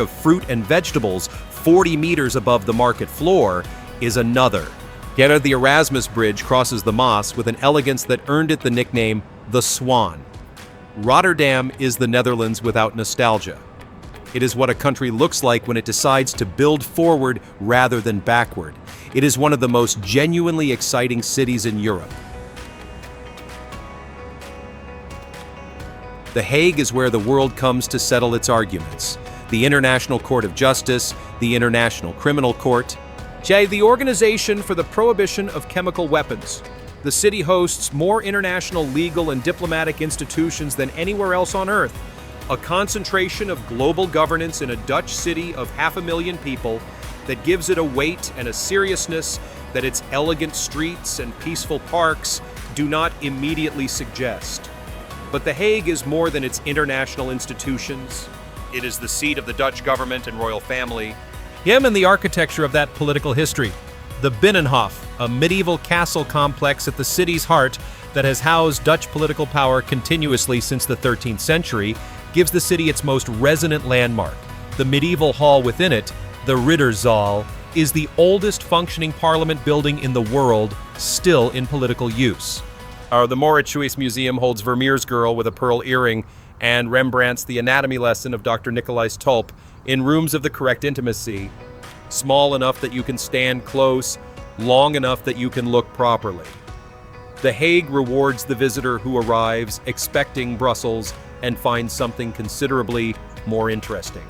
of fruit and vegetables 40 meters above the market floor is another. Yet the Erasmus Bridge crosses the Maas with an elegance that earned it the nickname the Swan. Rotterdam is the Netherlands without nostalgia. It is what a country looks like when it decides to build forward rather than backward. It is one of the most genuinely exciting cities in Europe. The Hague is where the world comes to settle its arguments. The International Court of Justice, the International Criminal Court, the Organization for the Prohibition of Chemical Weapons. The city hosts more international legal and diplomatic institutions than anywhere else on Earth. A concentration of global governance in a Dutch city of 500,000 people that gives it a weight and a seriousness that its elegant streets and peaceful parks do not immediately suggest. But The Hague is more than its international institutions. It is the seat of the Dutch government and royal family. And the architecture of that political history. The Binnenhof, a medieval castle complex at the city's heart, that has housed Dutch political power continuously since the 13th century, gives the city its most resonant landmark. The medieval hall within it, the Ridderzaal, is the oldest functioning parliament building in the world, still in political use. The Mauritshuis Museum holds Vermeer's Girl with a pearl earring and Rembrandt's The Anatomy Lesson of Dr. Nicolaes Tulp in rooms of the correct intimacy, small enough that you can stand close, long enough that you can look properly. The Hague rewards the visitor who arrives expecting Brussels and finds something considerably more interesting.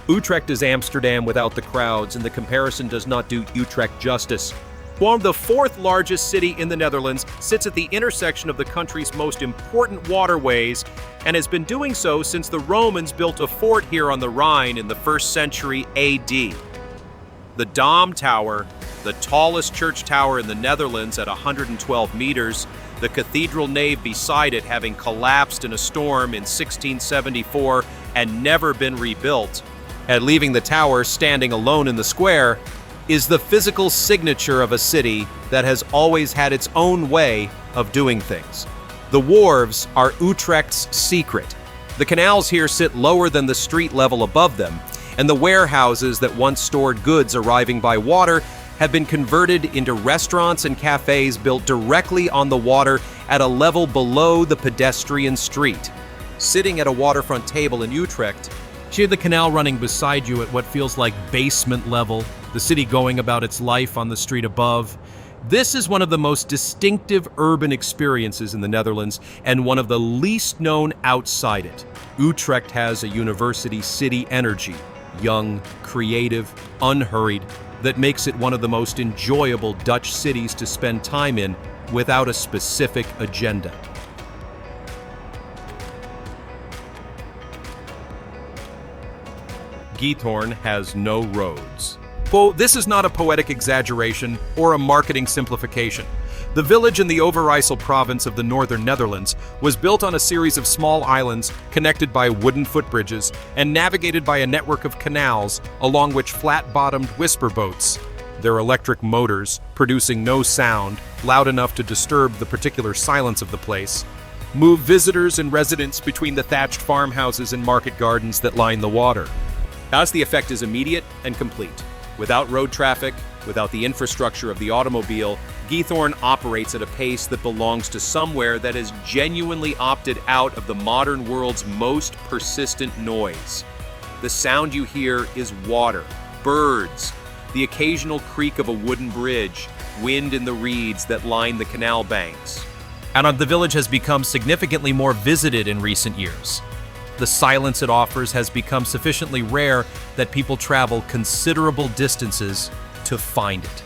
Utrecht is Amsterdam without the crowds, and the comparison does not do Utrecht justice. Formed the fourth largest city in the Netherlands, sits at the intersection of the country's most important waterways, and has been doing so since the Romans built a fort here on the Rhine in the 1st century AD. The Dom Tower, the tallest church tower in the Netherlands at 112 meters, the cathedral nave beside it having collapsed in a storm in 1674 and never been rebuilt, and leaving the tower standing alone in the square, is the physical signature of a city that has always had its own way of doing things. The wharves are Utrecht's secret. The canals here sit lower than the street level above them, and the warehouses that once stored goods arriving by water have been converted into restaurants and cafes built directly on the water at a level below the pedestrian street. Sitting at a waterfront table in Utrecht, see the canal running beside you at what feels like basement level, the city going about its life on the street above. This is one of the most distinctive urban experiences in the Netherlands and one of the least known outside it. Utrecht has a university city energy, young, creative, unhurried, that makes it one of the most enjoyable Dutch cities to spend time in without a specific agenda. Giethoorn has no roads. Quote, this is not a poetic exaggeration or a marketing simplification. The village in the Overijssel province of the northern Netherlands was built on a series of small islands connected by wooden footbridges and navigated by a network of canals along which flat-bottomed whisper boats, their electric motors producing no sound loud enough to disturb the particular silence of the place, move visitors and residents between the thatched farmhouses and market gardens that line the water. Thus, the effect is immediate and complete. Without road traffic, without the infrastructure of the automobile, Giethoorn operates at a pace that belongs to somewhere that has genuinely opted out of the modern world's most persistent noise. The sound you hear is water, birds, the occasional creak of a wooden bridge, wind in the reeds that line the canal banks. And the village has become significantly more visited in recent years. The silence it offers has become sufficiently rare that people travel considerable distances to find it.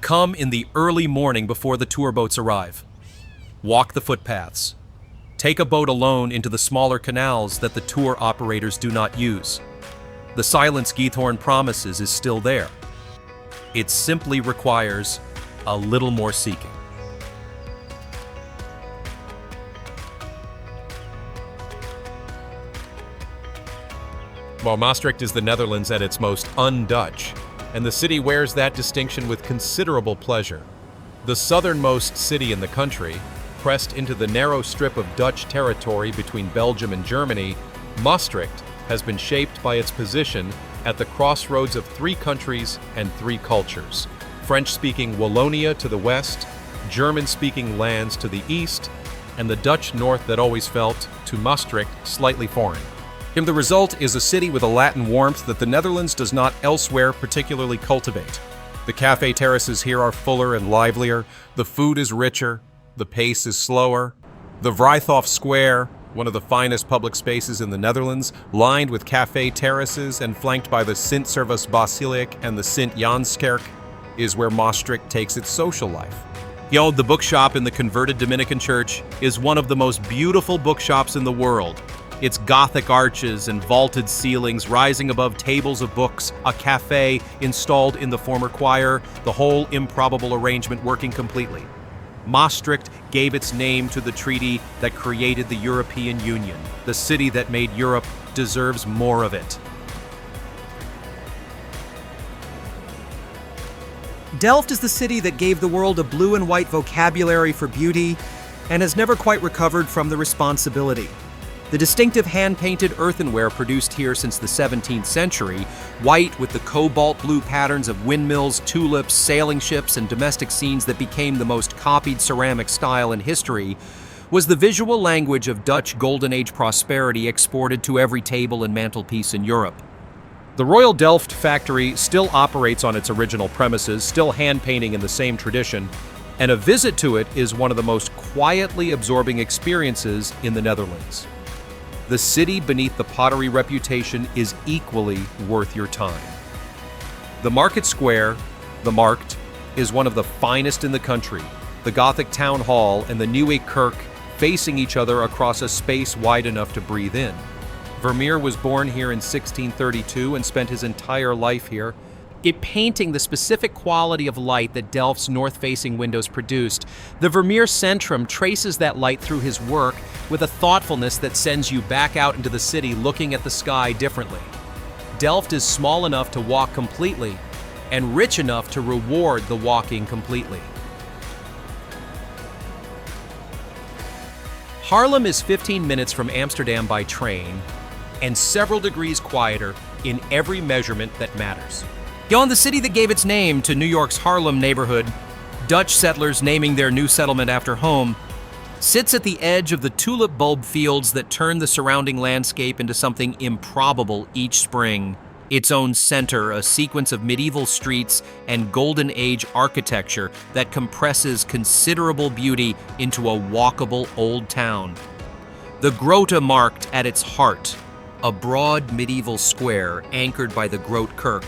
Come in the early morning before the tour boats arrive. Walk the footpaths. Take a boat alone into the smaller canals that the tour operators do not use. The silence Giethoorn promises is still there. It simply requires a little more seeking. While Maastricht is the Netherlands at its most un-Dutch, and the city wears that distinction with considerable pleasure. The southernmost city in the country, pressed into the narrow strip of Dutch territory between Belgium and Germany, Maastricht has been shaped by its position at the crossroads of 3 countries and 3 cultures. French-speaking Wallonia to the west, German-speaking lands to the east, and the Dutch north that always felt, to Maastricht, slightly foreign. And the result is a city with a Latin warmth that the Netherlands does not elsewhere particularly cultivate. The cafe terraces here are fuller and livelier, the food is richer, the pace is slower. The Vrijthof Square, one of the finest public spaces in the Netherlands, lined with cafe terraces and flanked by the Sint Servus Basiliek and the Sint Janskerk, is where Maastricht takes its social life. The bookshop in the converted Dominican church is one of the most beautiful bookshops in the world. Its Gothic arches and vaulted ceilings rising above tables of books, a cafe installed in the former choir, the whole improbable arrangement working completely. Maastricht gave its name to the treaty that created the European Union. The city that made Europe deserves more of it. Delft is the city that gave the world a blue and white vocabulary for beauty and has never quite recovered from the responsibility. The distinctive hand-painted earthenware produced here since the 17th century, white with the cobalt blue patterns of windmills, tulips, sailing ships, and domestic scenes that became the most copied ceramic style in history, was the visual language of Dutch Golden Age prosperity exported to every table and mantelpiece in Europe. The Royal Delft factory still operates on its original premises, still hand-painting in the same tradition, and a visit to it is one of the most quietly absorbing experiences in the Netherlands. The city beneath the pottery reputation is equally worth your time. The Market Square, the Markt, is one of the finest in the country. The Gothic Town Hall and the Nieuwe Kerk facing each other across a space wide enough to breathe in. Vermeer was born here in 1632 and spent his entire life here, painting the specific quality of light that Delft's north-facing windows produced. The Vermeer Centrum traces that light through his work with a thoughtfulness that sends you back out into the city looking at the sky differently. Delft is small enough to walk completely and rich enough to reward the walking completely. Haarlem is 15 minutes from Amsterdam by train and several degrees quieter in every measurement that matters. In the city that gave its name to New York's Harlem neighborhood, Dutch settlers naming their new settlement after home, sits at the edge of the tulip bulb fields that turn the surrounding landscape into something improbable each spring. Its own center, a sequence of medieval streets and golden age architecture that compresses considerable beauty into a walkable old town. The Grote Markt at its heart, a broad medieval square anchored by the Grote Kerk,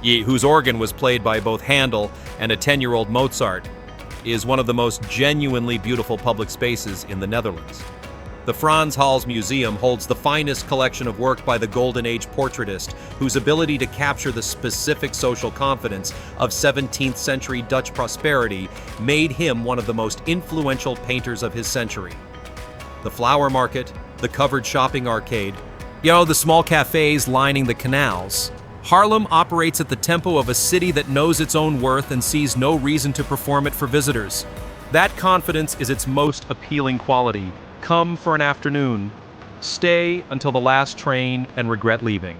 whose organ was played by both Handel and a 10-year-old Mozart, is one of the most genuinely beautiful public spaces in the Netherlands. The Frans Hals Museum holds the finest collection of work by the Golden Age portraitist, whose ability to capture the specific social confidence of 17th century Dutch prosperity made him one of the most influential painters of his century. The flower market, the covered shopping arcade, the small cafes lining the canals. Haarlem operates at the tempo of a city that knows its own worth and sees no reason to perform it for visitors. That confidence is its most appealing quality. Come for an afternoon, stay until the last train, and regret leaving.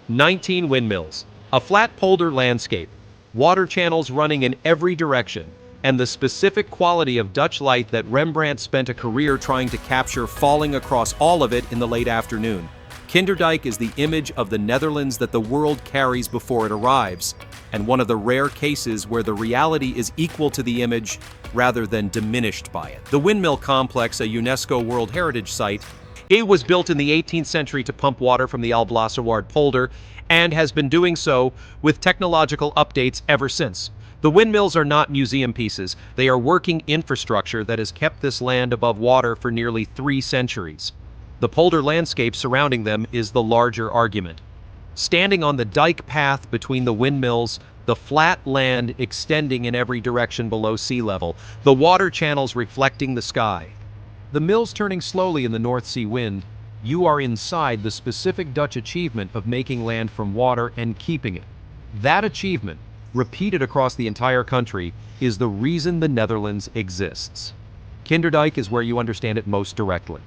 "19 Windmills, a flat polder landscape, water channels running in every direction, and the specific quality of Dutch light that Rembrandt spent a career trying to capture falling across all of it in the late afternoon. Kinderdijk is the image of the Netherlands that the world carries before it arrives, and one of the rare cases where the reality is equal to the image rather than diminished by it. The Windmill Complex, a UNESCO World Heritage Site, it was built in the 18th century to pump water from the Alblasserwaard polder and has been doing so with technological updates ever since. The windmills are not museum pieces, they are working infrastructure that has kept this land above water for nearly 3 centuries. The polder landscape surrounding them is the larger argument. Standing on the dike path between the windmills, the flat land extending in every direction below sea level, the water channels reflecting the sky. The mills turning slowly in the North Sea wind, you are inside the specific Dutch achievement of making land from water and keeping it. That achievement, repeated across the entire country, is the reason the Netherlands exists. Kinderdijk is where you understand it most directly.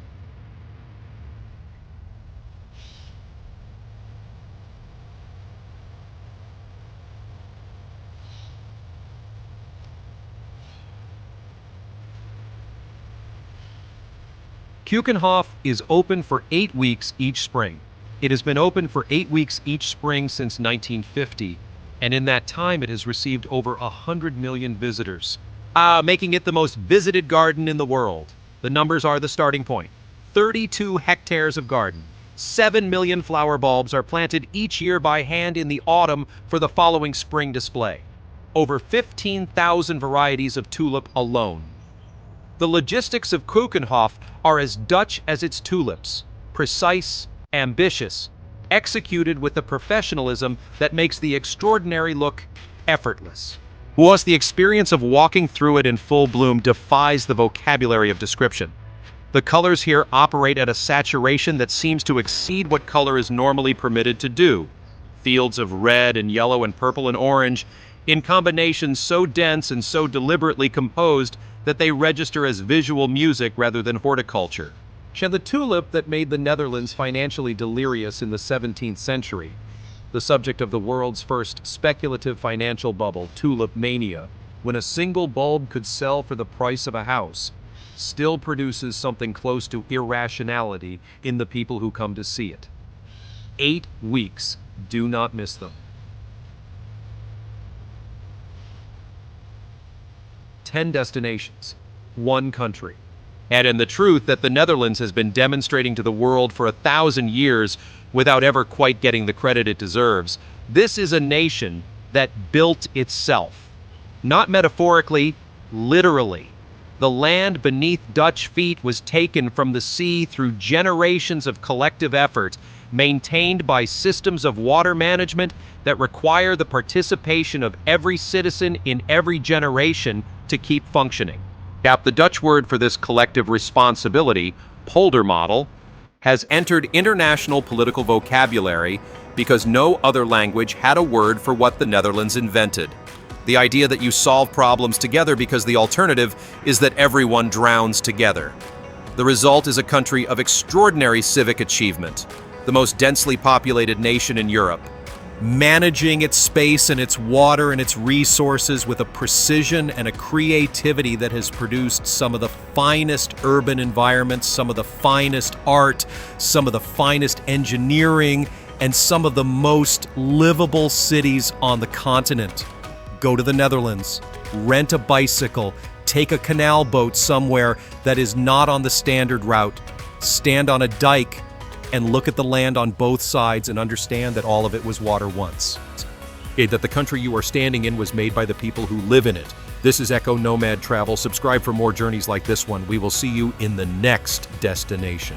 Keukenhof is open for 8 weeks each spring. It has been open for 8 weeks each spring since 1950, and in that time it has received over 100 million visitors, making it the most visited garden in the world. The numbers are the starting point. 32 hectares of garden. 7 million flower bulbs are planted each year by hand in the autumn for the following spring display. Over 15,000 varieties of tulip alone. The logistics of Keukenhof are as Dutch as its tulips, precise, ambitious, executed with the professionalism that makes the extraordinary look effortless. The experience of walking through it in full bloom defies the vocabulary of description. The colors here operate at a saturation that seems to exceed what color is normally permitted to do. Fields of red and yellow and purple and orange, in combinations so dense and so deliberately composed that they register as visual music rather than horticulture. And the tulip that made the Netherlands financially delirious in the 17th century, the subject of the world's first speculative financial bubble, tulip mania, when a single bulb could sell for the price of a house, still produces something close to irrationality in the people who come to see it. 8 weeks. Do not miss them. 10 destinations, 1 country. And in the truth that the Netherlands has been demonstrating to the world for 1,000 years without ever quite getting the credit it deserves, this is a nation that built itself. Not metaphorically, literally. The land beneath Dutch feet was taken from the sea through generations of collective effort, maintained by systems of water management that require the participation of every citizen in every generation to keep functioning. Now, the Dutch word for this collective responsibility, poldermodel, has entered international political vocabulary because no other language had a word for what the Netherlands invented. The idea that you solve problems together because the alternative is that everyone drowns together. The result is a country of extraordinary civic achievement, the most densely populated nation in Europe, managing its space and its water and its resources with a precision and a creativity that has produced some of the finest urban environments, some of the finest art, some of the finest engineering, and some of the most livable cities on the continent. Go to the Netherlands, rent a bicycle, take a canal boat somewhere that is not on the standard route, stand on a dike, and look at the land on both sides and understand that all of it was water once. That the country you are standing in was made by the people who live in it. This is Echo Nomad Travel. Subscribe for more journeys like this one. We will see you in the next destination.